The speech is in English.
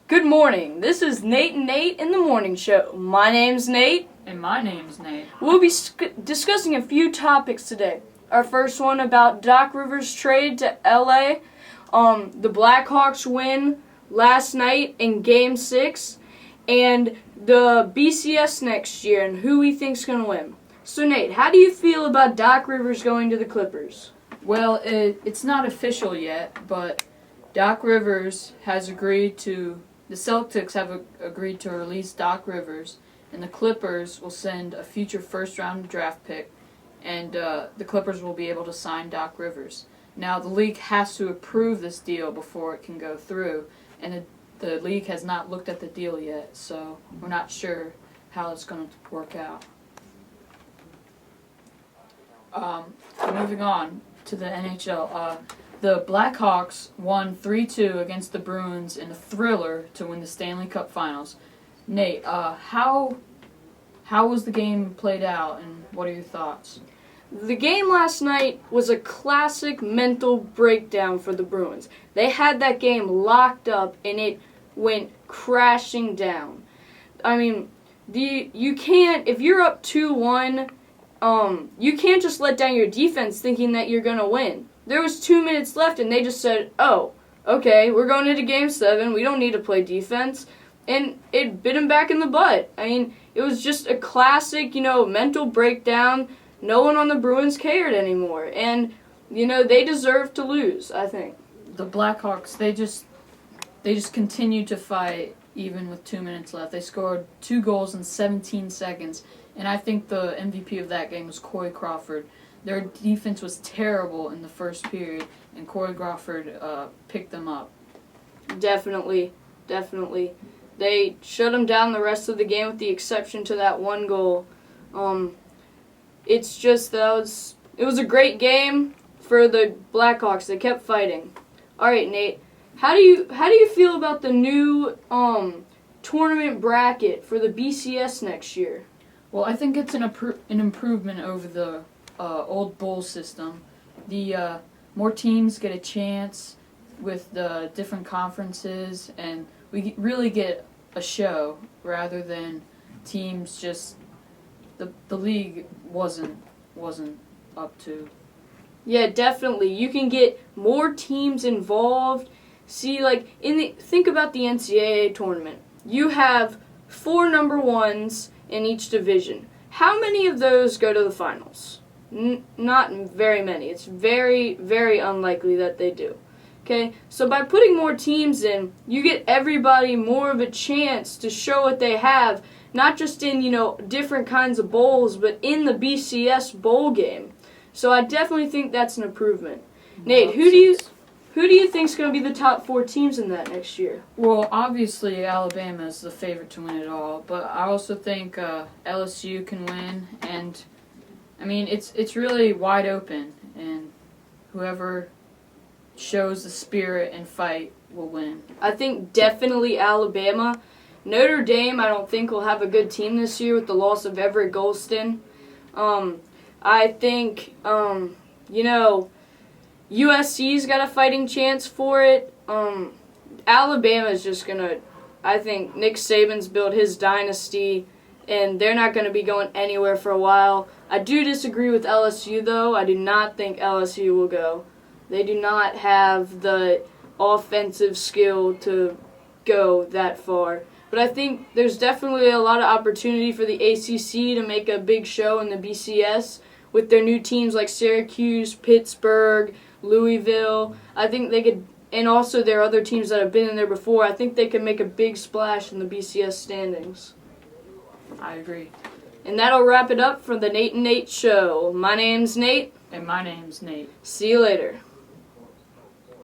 Good morning. This is Nate and Nate in the Morning Show. My name's Nate. And my name's Nate. We'll be discussing a few topics today. Our first one about Doc Rivers' trade to LA, the Blackhawks win last night in Game 6, and the BCS next year and who we think's going to win. So Nate, how do you feel about Doc Rivers going to the Clippers? Well, it's not official yet, but Doc Rivers has agreed to... The Celtics have agreed to release Doc Rivers, and the Clippers will send a future first-round draft pick, and the Clippers will be able to sign Doc Rivers. Now, the league has to approve this deal before it can go through, and the league has not looked at the deal yet, so we're not sure how it's going to work out. Moving on to the NHL, the Blackhawks won 3-2 against the Bruins in a thriller to win the Stanley Cup Finals. Nate, how was the game played out, and what are your thoughts? The game last night was a classic mental breakdown for the Bruins. They had that game locked up, and it went crashing down. I mean, you can't, if you're up 2-1, you can't just let down your defense thinking that you're going to win. There was 2 minutes left, and they just said, oh, okay, we're going into Game 7. We don't need to play defense. And it bit him back in the butt. I mean, it was just a classic, mental breakdown. No one on the Bruins cared anymore. And, they deserved to lose, I think. The Blackhawks, they just continued to fight even with 2 minutes left. They scored 2 goals in 17 seconds. And I think the MVP of that game was Corey Crawford. Their defense was terrible in the first period, and Corey Crawford picked them up. Definitely. They shut them down the rest of the game with the exception to that one goal. It's just it was a great game for the Blackhawks. They kept fighting. All right, Nate. How do you feel about the new tournament bracket for the BCS next year? Well, I think it's an improvement over the old bowl system. The more teams get a chance with the different conferences, and we really get a show rather than teams just the league wasn't up to. Yeah, definitely. You can get more teams involved. See, think about the NCAA tournament. You have 4 number ones in each division. How many of those go to the finals? Not very many. It's very, very unlikely that they do. Okay? So by putting more teams in, you get everybody more of a chance to show what they have, not just in, different kinds of bowls, but in the BCS bowl game. So I definitely think that's an improvement. Nate, who do you think is going to be the top 4 teams in that next year? Well, obviously Alabama is the favorite to win it all, but I also think LSU can win, and I mean it's really wide open, and whoever shows the spirit and fight will win. I think definitely Alabama. Notre Dame, I don't think will have a good team this year with the loss of Everett Golston. I think USC's got a fighting chance for it. Alabama's just I think Nick Saban's built his dynasty, and they're not going to be going anywhere for a while. I do disagree with LSU, though. I do not think LSU will go. They do not have the offensive skill to go that far. But I think there's definitely a lot of opportunity for the ACC to make a big show in the BCS with their new teams like Syracuse, Pittsburgh, Louisville. I think they could, and also their other teams that have been in there before, I think they could make a big splash in the BCS standings. I agree. And that'll wrap it up for the Nate and Nate Show. My name's Nate. And my name's Nate. See you later.